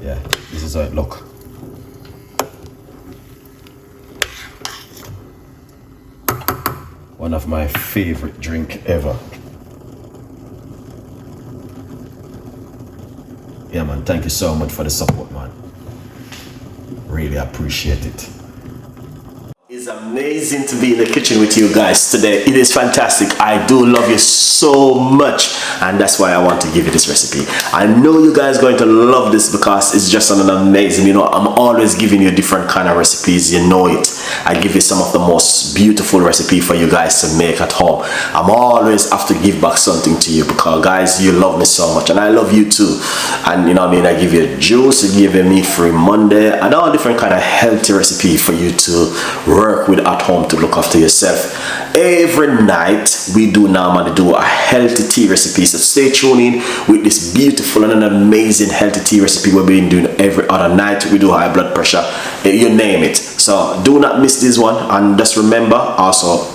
Yeah, this is how it look. One of my favorite drink ever. Yeah man, thank you so much for the support, man. Really appreciate it. It's amazing to be in the kitchen with you guys today. It is fantastic. I do love you so much, and that's why I want to give you this recipe. I know you guys are going to love this because it's just an amazing, you know, I'm always giving you different kind of recipes, you know it. I give you some of the most beautiful recipe for you guys to make at home. I'm always have to give back something to you because guys, you love me so much and I love you too. And you know what I mean, I give you juice, I give you meat free Monday and all different kind of healthy recipe for you to work with at home to look after yourself. Every night we do normally do a healthy tea recipe, so stay tuned in with this beautiful and an amazing healthy tea recipe we've been doing every other night. We do high blood pressure, you name it. So do not miss this one, and just remember also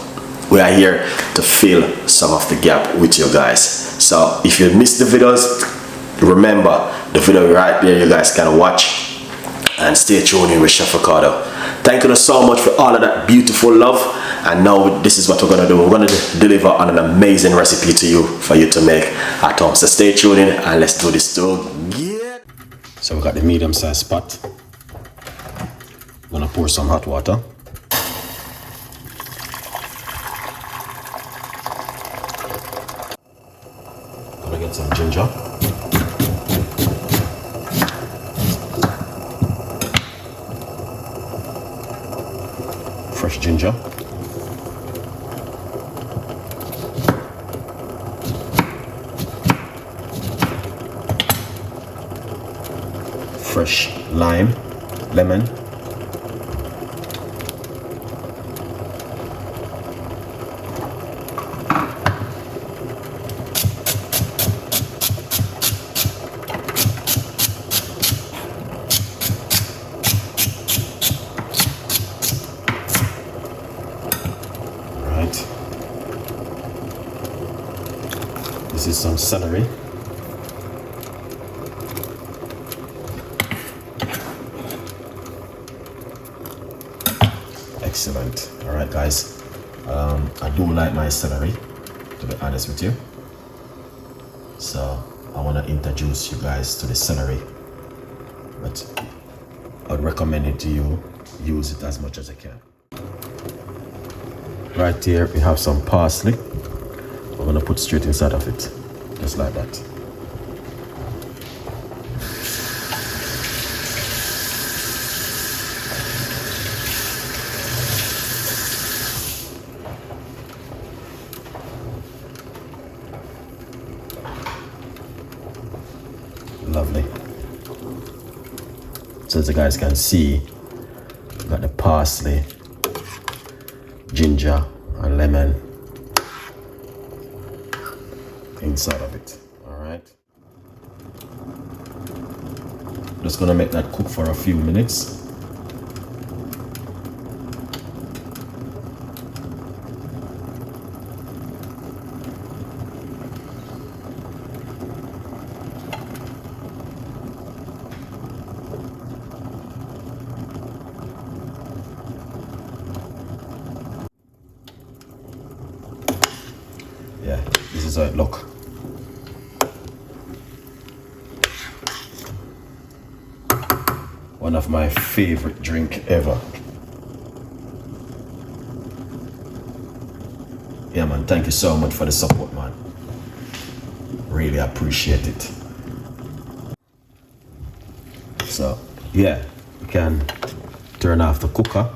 we are here to fill some of the gap with you guys. So if you missed the videos, remember the video right there, you guys can watch and stay tuned in with Chef Ricardo. Thank you so much for all of that beautiful love, and now this is what we're gonna do. We're gonna deliver on an amazing recipe to you for you to make at home. So stay tuned in and let's do this together. So we got the medium-sized pot. I'm gonna pour some hot water. Gonna get some ginger. Fresh ginger. Fresh lime, lemon. This is some celery. Excellent. All right, guys. I do like my celery, to be honest with you. So I want to introduce you guys to the celery, but I would recommend it to you. Use it as much as I can. Right here, we have some parsley. We're gonna put straight inside of it, just like that. Lovely. So as you guys can see, we got the parsley, ginger, and lemon inside of it. All right, just gonna make that cook for a few minutes. Yeah, this is how it look. One of my favorite drink ever. Yeah man, thank you so much for the support, man. Really appreciate it. So yeah, you can turn off the cooker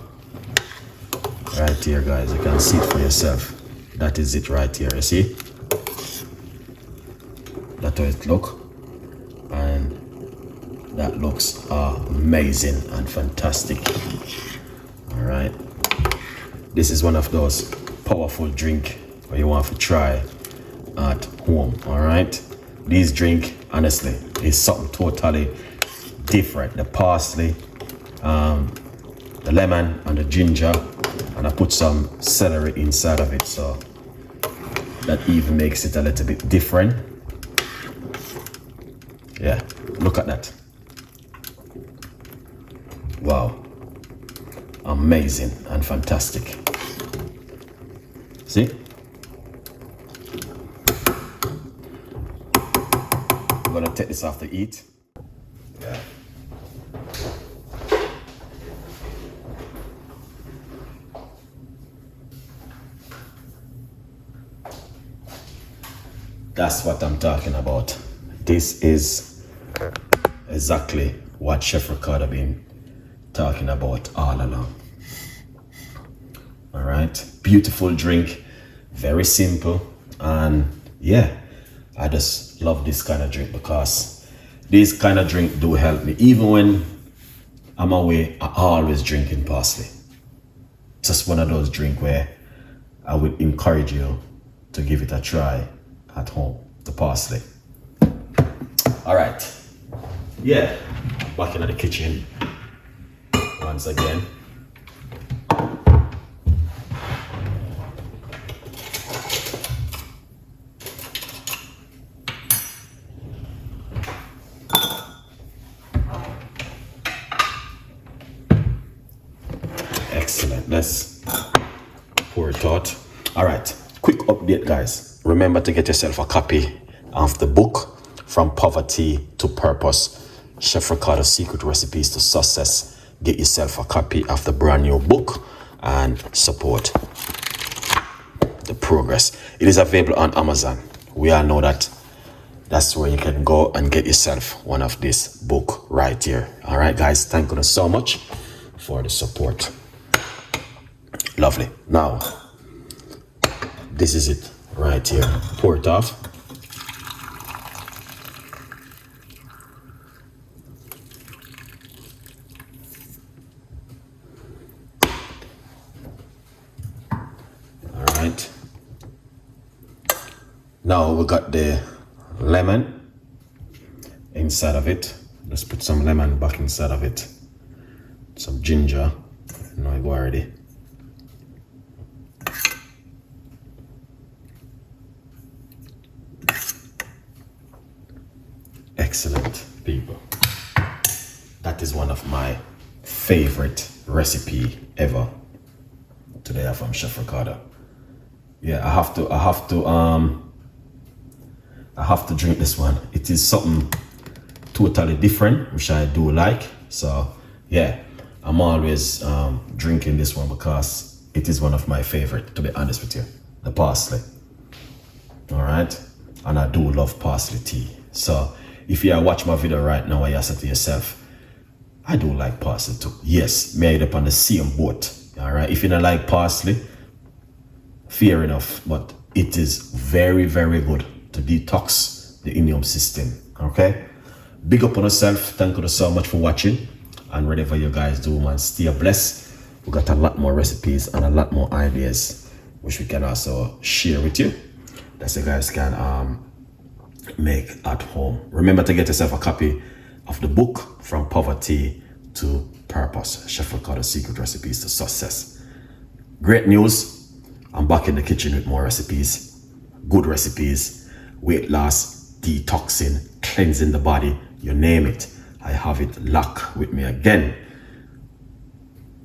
right here, guys. You can see it for yourself. That is it right here, you see? That's how it look, and that looks amazing and fantastic. All right, this is one of those powerful drink where you want to try at home. All right, this drink honestly is something totally different. The parsley, the lemon and the ginger, and I put some celery inside of it, so that even makes it a little bit different. Yeah, look at that. Wow. Amazing and fantastic. See? I'm gonna take this off to eat. Yeah. That's what I'm talking about. This is exactly what Chef Ricardo been talking about all along. All right, beautiful drink, very simple, and yeah, I just love this kind of drink because this kind of drink do help me. Even when I'm away, I always drinking parsley. Just one of those drinks where I would encourage you to give it a try at home, the parsley. All right, yeah, back into the kitchen once again. Excellent, let's pour it out. All right, quick update, guys. Remember to get yourself a copy of the book, From Poverty to Purpose, Chef Ricardo's Secret Recipes to Success. Get yourself a copy of the brand new book and support the progress. It is available on Amazon. We all know that that's where you can go and get yourself one of this book right here. All right, guys, thank you so much for the support. Lovely. Now, this is it right here. Pour it off. All right. Now we got the lemon inside of it. Let's put some lemon back inside of it. Some ginger. No, I go already. Excellent, people. That is one of my favorite recipe ever. Today I'm from Chef Ricardo. Yeah, I have to drink this one. It is something totally different, which I do like. So yeah, I'm always drinking this one because it is one of my favorite, to be honest with you, the parsley. All right, and I do love parsley tea. So if you watch my video right now and you say to yourself, I do like parsley too. Yes, made up on the same boat. All right, if you don't like parsley, fair enough, but it is very, very good to detox the immune system. Okay, big up on yourself. Thank you so much for watching, and whatever you guys do, man, stay blessed. We got a lot more recipes and a lot more ideas which we can also share with you that you guys can make at home. Remember to get yourself a copy of the book, From Poverty to Purpose, Chef Ricardo's Secret Recipes to Success. Great news, I'm back in the kitchen with more recipes, good recipes, weight loss, detoxing, cleansing the body, you name it. I have it locked with me again.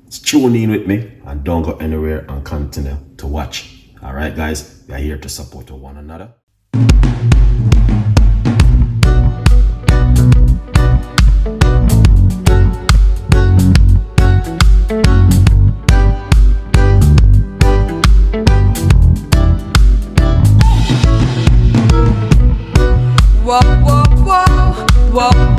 Tune in with me and don't go anywhere and continue to watch. All right, guys, we are here to support one another. Whoa, whoa, whoa, whoa.